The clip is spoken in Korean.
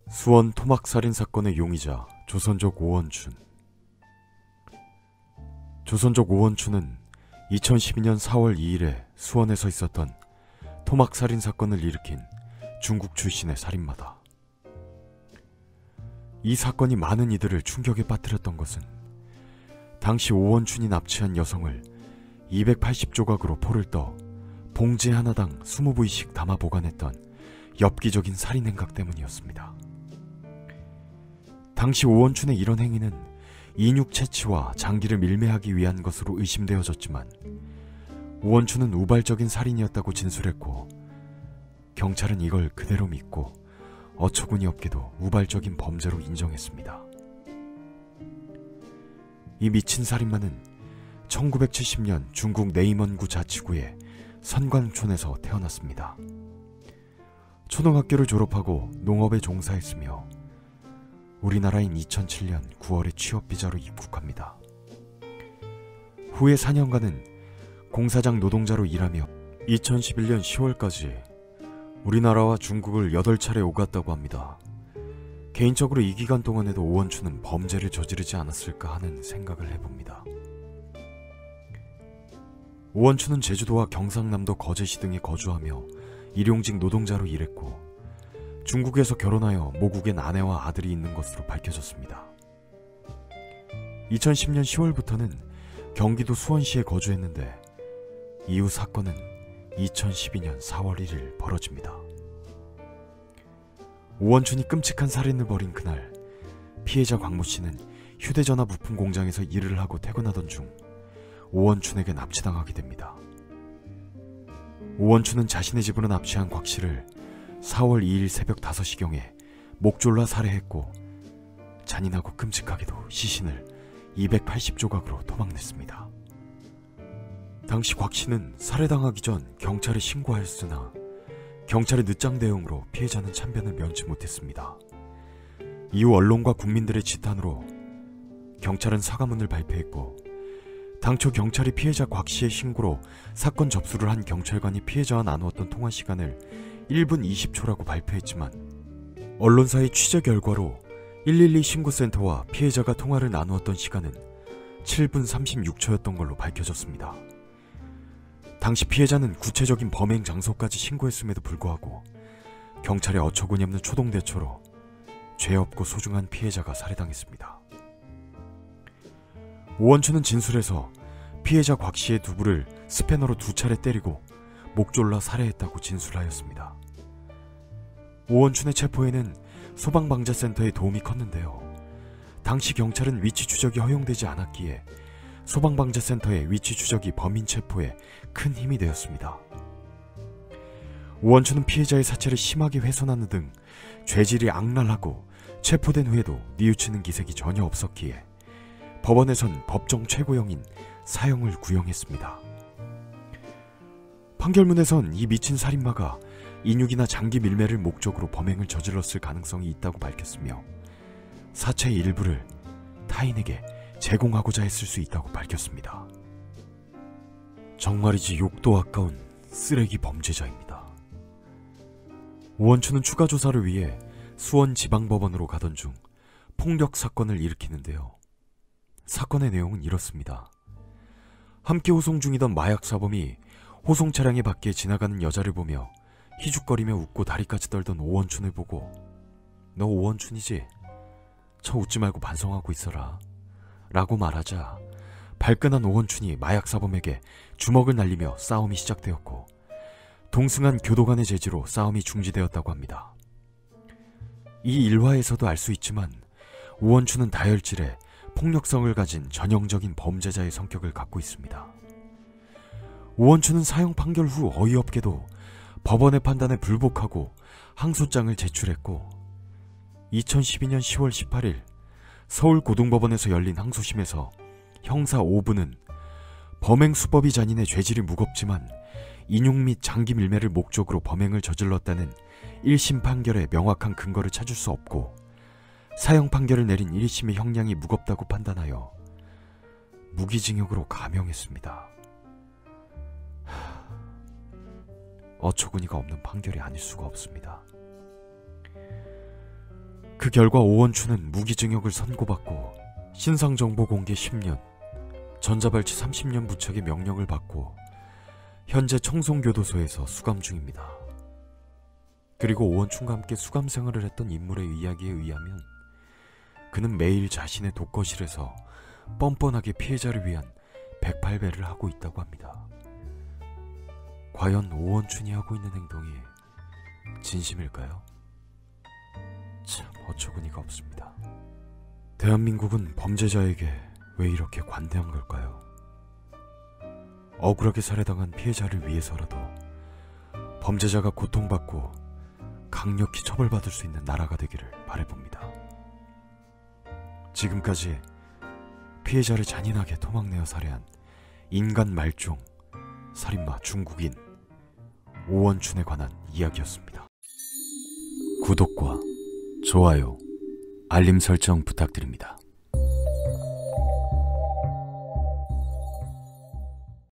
수원 토막살인 사건의 용의자 조선족 오원춘. 조선족 오원춘은 2012년 4월 2일에 수원에서 있었던 토막살인 사건을 일으킨 중국 출신의 살인마다. 이 사건이 많은 이들을 충격에 빠뜨렸던 것은 당시 오원춘이 납치한 여성을 280조각으로 포를 떠 봉지 하나당 20부위씩 담아 보관했던 엽기적인 살인 행각 때문이었습니다. 당시 오원춘의 이런 행위는 인육 채취와 장기를 밀매하기 위한 것으로 의심되어졌지만 오원춘은 우발적인 살인이었다고 진술했고 경찰은 이걸 그대로 믿고 어처구니 없게도 우발적인 범죄로 인정했습니다. 이 미친 살인마는 1970년 중국 네이먼구 자치구의 선광촌에서 태어났습니다. 초등학교를 졸업하고 농업에 종사했으며 우리나라인 2007년 9월에 취업비자로 입국합니다. 후에 4년간은 공사장 노동자로 일하며 2011년 10월까지 우리나라와 중국을 8차례 오갔다고 합니다. 개인적으로 이 기간 동안에도 오원춘은 범죄를 저지르지 않았을까 하는 생각을 해봅니다. 오원춘은 제주도와 경상남도 거제시 등에 거주하며 일용직 노동자로 일했고 중국에서 결혼하여 모국엔 아내와 아들이 있는 것으로 밝혀졌습니다. 2010년 10월부터는 경기도 수원시에 거주했는데 이후 사건은 2012년 4월 1일 벌어집니다. 오원춘이 끔찍한 살인을 벌인 그날, 피해자 광모씨는 휴대전화 부품 공장에서 일을 하고 퇴근하던 중 오원춘에게 납치당하게 됩니다. 오원춘은 자신의 집으로 납치한 곽씨를 4월 2일 새벽 5시경에 목 졸라 살해했고 잔인하고 끔찍하게도 시신을 280조각으로 토막냈습니다. 당시 곽씨는 살해당하기 전 경찰에 신고하였으나 경찰의 늦장 대응으로 피해자는 참변을 면치 못했습니다. 이후 언론과 국민들의 지탄으로 경찰은 사과문을 발표했고 당초 경찰이 피해자 곽씨의 신고로 사건 접수를 한 경찰관이 피해자와 나누었던 통화 시간을 1분 20초라고 발표했지만 언론사의 취재 결과로 112 신고센터와 피해자가 통화를 나누었던 시간은 7분 36초였던 걸로 밝혀졌습니다. 당시 피해자는 구체적인 범행 장소까지 신고했음에도 불구하고 경찰의 어처구니 없는 초동대처로 죄 없고 소중한 피해자가 살해당했습니다. 오원춘은 진술에서 피해자 곽씨의 두부를 스패너로 2차례 때리고 목 졸라 살해했다고 진술하였습니다. 오원춘의 체포에는 소방방재센터의 도움이 컸는데요. 당시 경찰은 위치 추적이 허용되지 않았기에 소방방재센터의 위치 추적이 범인 체포에 큰 힘이 되었습니다. 오원춘은 피해자의 사체를 심하게 훼손하는 등 죄질이 악랄하고 체포된 후에도 뉘우치는 기색이 전혀 없었기에 법원에선 법정 최고형인 사형을 구형했습니다. 판결문에선 이 미친 살인마가 인육이나 장기 밀매를 목적으로 범행을 저질렀을 가능성이 있다고 밝혔으며 사체의 일부를 타인에게 제공하고자 했을 수 있다고 밝혔습니다. 정말이지 욕도 아까운 쓰레기 범죄자입니다. 오원춘은 추가 조사를 위해 수원지방법원으로 가던 중 폭력 사건을 일으키는데요. 사건의 내용은 이렇습니다. 함께 호송 중이던 마약 사범이 호송 차량의 밖에 지나가는 여자를 보며 희죽거리며 웃고 다리까지 떨던 오원춘을 보고 너 오원춘이지? 저 웃지 말고 반성하고 있어라 라고 말하자 발끈한 오원춘이 마약 사범에게 주먹을 날리며 싸움이 시작되었고 동승한 교도관의 제지로 싸움이 중지되었다고 합니다. 이 일화에서도 알 수 있지만 오원춘은 다혈질에 폭력성을 가진 전형적인 범죄자의 성격을 갖고 있습니다. 오원춘은 사형 판결 후 어이없게도 법원의 판단에 불복하고 항소장을 제출했고 2012년 10월 18일 서울고등법원에서 열린 항소심에서 형사 5부는 범행 수법이 잔인해 죄질이 무겁지만 인용 및 장기 밀매를 목적으로 범행을 저질렀다는 1심 판결에 명확한 근거를 찾을 수 없고 사형 판결을 내린 1심의 형량이 무겁다고 판단하여 무기징역으로 감형했습니다. 어처구니가 없는 판결이 아닐 수가 없습니다. 그 결과 오원춘은 무기징역을 선고받고 신상정보 공개 10년, 전자발찌 30년 부착의 명령을 받고 현재 청송교도소에서 수감 중입니다. 그리고 오원춘과 함께 수감 생활을 했던 인물의 이야기에 의하면 그는 매일 자신의 독거실에서 뻔뻔하게 피해자를 위한 108배를 하고 있다고 합니다. 과연 오원춘이 하고 있는 행동이 진심일까요? 참 어처구니가 없습니다. 대한민국은 범죄자에게 왜 이렇게 관대한 걸까요? 억울하게 살해당한 피해자를 위해서라도 범죄자가 고통받고 강력히 처벌받을 수 있는 나라가 되기를 바라봅니다. 지금까지 피해자를 잔인하게 토막내어 살해한 인간 말종, 살인마 중국인 오원춘에 관한 이야기였습니다. 구독과 좋아요, 알림 설정 부탁드립니다.